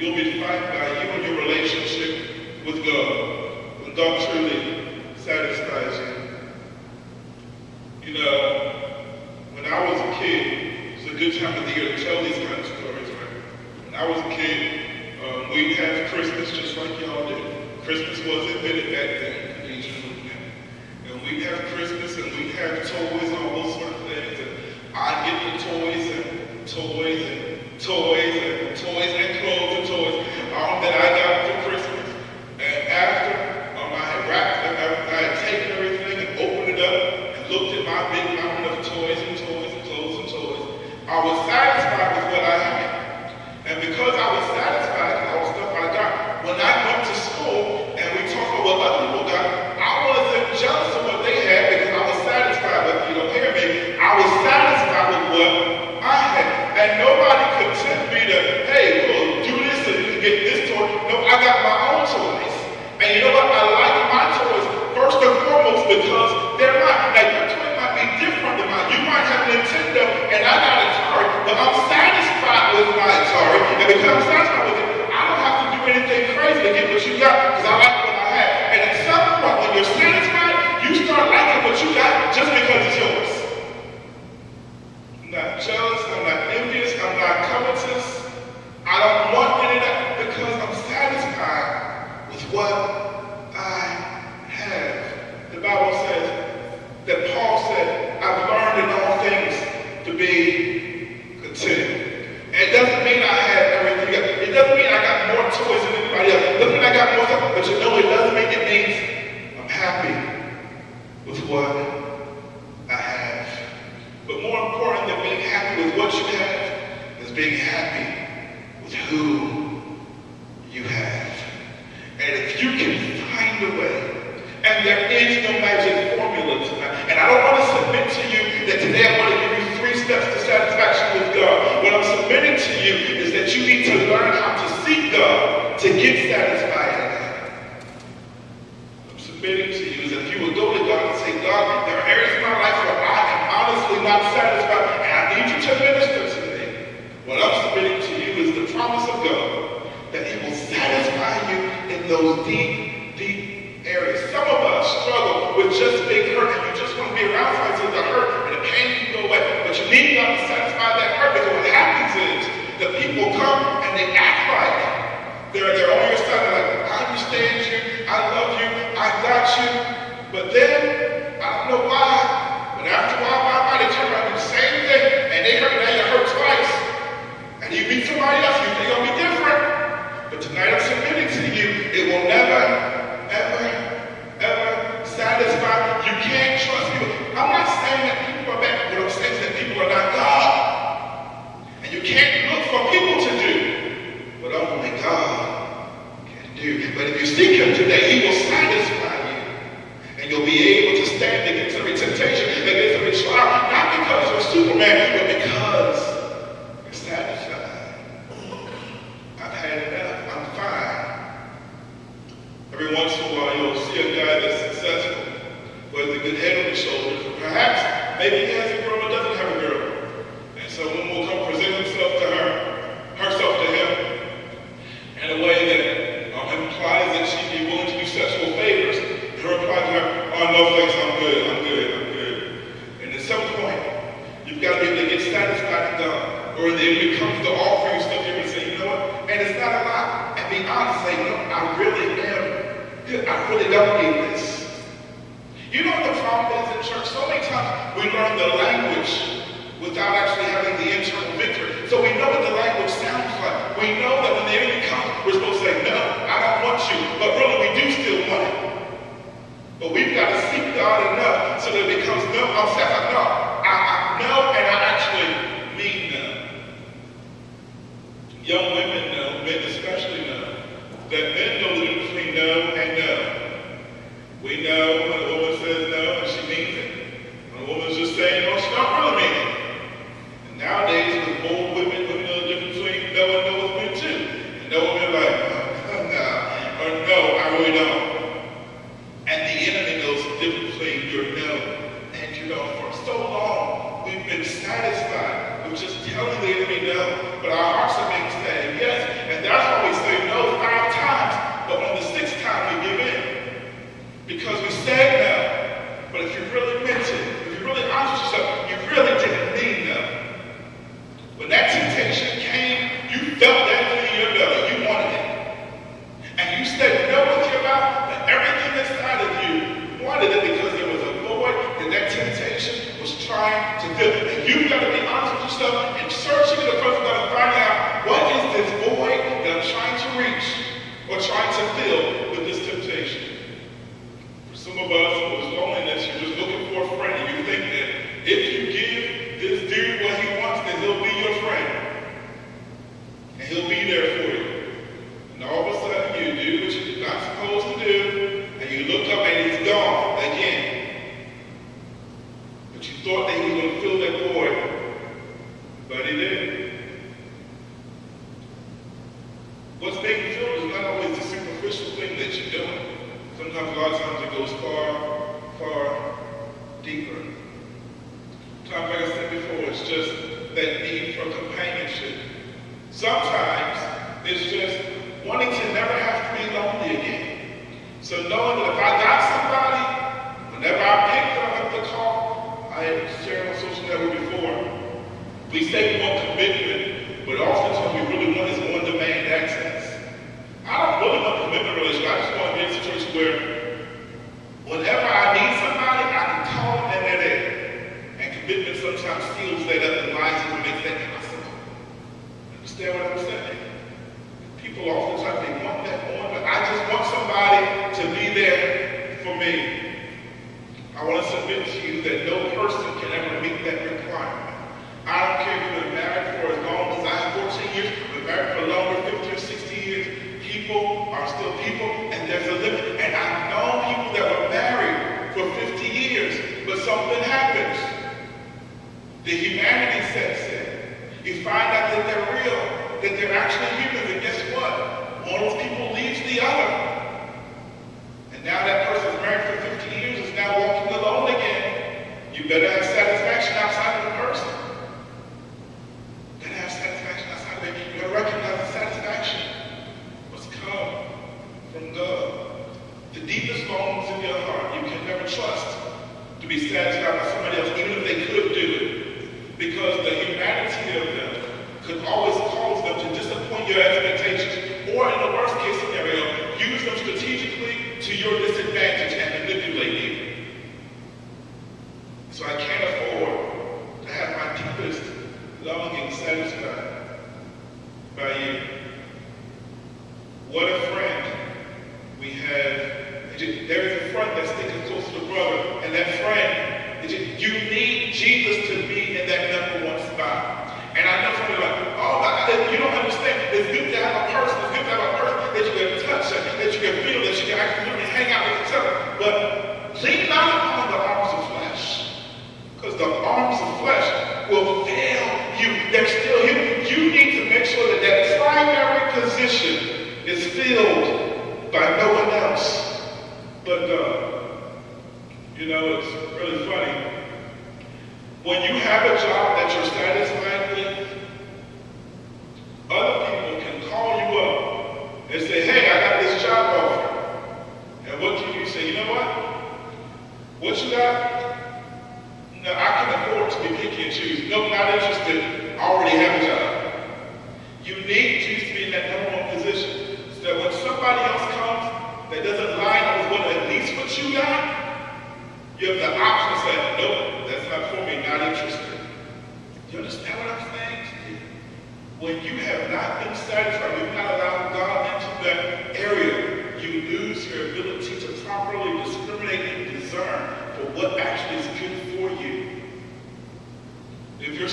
will be defined by you and your relationship with God. When God truly satisfies you. You know, when I was a kid, it's a good time of the year to tell these kind of stories, right? When I was a kid, we'd have Christmas just like y'all did. Christmas was invented back then. And we'd have Christmas and we'd have toys and all those sort of things. And I'd get the toys and toys and toys and toys and clothes and toys that I got for Christmas. And after I had wrapped them, I had taken everything and opened it up and looked at my big mountain of toys and toys and clothes and toys, I was satisfied with what I had. And because I was satisfied with all the stuff I got, when I went to school and we talked about what other people got, I wasn't jealous of what they had because I was satisfied with, you don't hear me, I was satisfied with what I had. And nobody could tempt me to, hey, we'll do this and you can get this toy. No, I got my own toys. And you know what, I like my toys first and foremost because they're mine. Now your toy might be different than mine. You might have a Nintendo and I got a Atari, but I'm satisfied with my Atari. And because I'm satisfied with it, I don't have to do anything crazy to get what you got because I like what I have. And at some point when you're satisfied, you start liking what you got just because it's yours. I'm not jealous, I'm not envious, I'm not covetous. I don't want any of that because I'm satisfied with what I have. The Bible says that Paul said, I've learned in all things to be content. And it doesn't mean I have everything. It doesn't mean I got more toys than anybody else. It doesn't mean I got more stuff. But you know, it doesn't mean it means I'm happy with what I have. But more important than being happy with what you have is being happy with who you have. And if you can find a way, and there is no magic formula tonight, and I don't want to submit to you that today I want to give you 3 steps to satisfaction with God. What I'm submitting to you is that you need to learn how to seek God to get satisfied in Him. I'm submitting to you is that if you would go to God and say, God, there are areas in my life where I am honestly not satisfied, and I need you to minister to me. What I'm submitting to you is the promise of God that He will satisfy you in those deep, deep areas. Some of us struggle with just being hurt, and you just want to be around somebody so the hurt and the pain can go away. But you need God to satisfy that hurt, because what happens is that people come and they act like they're on your side. They're like, I understand you, I love you, I got you. But then, I don't know why, but after a while, they turn around and do the same thing, and they hurt, now you hurt twice. And you meet somebody else, you think it'll be different. But tonight I'm submitting to you, it will never, ever, ever satisfy. You can't trust people. I'm not saying that people are bad. What I'm saying is that people are not God. And you can't look for people to do what only God can do. But if you seek Him today, He will satisfy you. And you'll be able to stand against every temptation, against every trial, not because you're Superman, but because you're satisfied. I've had enough. I'm fine. Every once in a while, you'll see a guy that's successful, with a good head on his shoulders, or perhaps maybe he has a girl or doesn't have a girl. And so one will come present himself to her, herself to him, in a way that implies that she'd be willing to do sexual favors. And her reply to her, oh, no thanks, I'm good, I'm good, I'm good. And at some point, you've got to be able to get satisfied in God. Or then it comes to offer you stuff, you're going to say, you know what? And it's not a lot. And be honest, say, no, I really am good. I really don't need this. You know what the problem is in church? So many times we learn the language without actually having the internal victory. So we know what the language sounds like. We know that when the enemy comes, we're supposed to say, no, I don't want you. But really, we do still want it. But we've got to seek God enough so that it becomes no. I'm saying, like, no, I know, and I actually mean no. Young women know, men especially know, that men know the difference between no and no. We know when a woman says no and she means it. When a woman's just saying no, she don't really mean it. And nowadays, with bold women, women know the difference between no and no with men too. And no women are like, oh, no, or no, I really don't. And the enemy knows the difference between your no and your no. For so long, we've been satisfied with just telling the enemy no, but our hearts are being saying yes. And that's why we what's being filled is not always the superficial thing that you're doing. Sometimes, a lot of times, it goes far, far deeper. Sometimes, like I said before, it's just that need for companionship. Sometimes, it's just wanting to never have to be lonely again. So knowing that if I got somebody, whenever I pick up the call, I had shared on social network before, we say we want commitment, but oftentimes we really want is on-demand access. I don't really want a commitment relationship. I just want to be in a situation where whenever I need somebody, I can call them and they're there. And commitment sometimes seals that up and lies and makes that possible. Understand what I'm saying? People oftentimes, they want that on, but I just want somebody to be there for me. I want to submit to you that no person can ever meet that requirement. I don't care if you've been married for as long as I have 14 years, been married for longer, 50 or 60 years. People are still people, and there's a limit. And I've known people that were married for 50 years, but something happens. The humanity sets in. You find out that they're real, that they're actually humans, and guess what? One of those people leaves the other. And now that person's married for 50 years is now walking alone again. You better have satisfaction outside of the person. You better have satisfaction outside of it. You better recognize the satisfaction must come from God. The deepest longings in your heart, you can never trust to be satisfied by somebody else, even if they could do it. Because the humanity of them could always cause them to disappoint your expectations, or in the worst case scenario, use them strategically to your disadvantage and manipulate you. So I can't afford to have my deepest longing satisfied by you. What a friend we have. There is a friend that's sticking close to the brother, and that friend, you need Jesus to be in that #1 spot. And I know somebody like, oh, you don't understand. It's good to have a person. It's good to have a person that you can touch, that you can feel, that you can actually hang out with each other. But lean not upon the arms of flesh, because the arms of flesh will fail you. They're still human. You need to make sure that that primary position is filled by no one else but God. You know, it's really funny. When you have a job that you're satisfied with, other people can call you up and say, hey, I got this job offer. And what do you say? You know what? What you got? No, I can afford to be picky and choose. No, not interested. I already have a job. You need Jesus to be in that #1 position. So that when somebody else comes that doesn't line up with at least what you got, you have the option to say, nope, that's not for me, not interested. You understand what I'm saying to you? When you have not been satisfied, you've not allowed God into that area, you lose your ability to properly discriminate and discern for what actually is good for you. If you're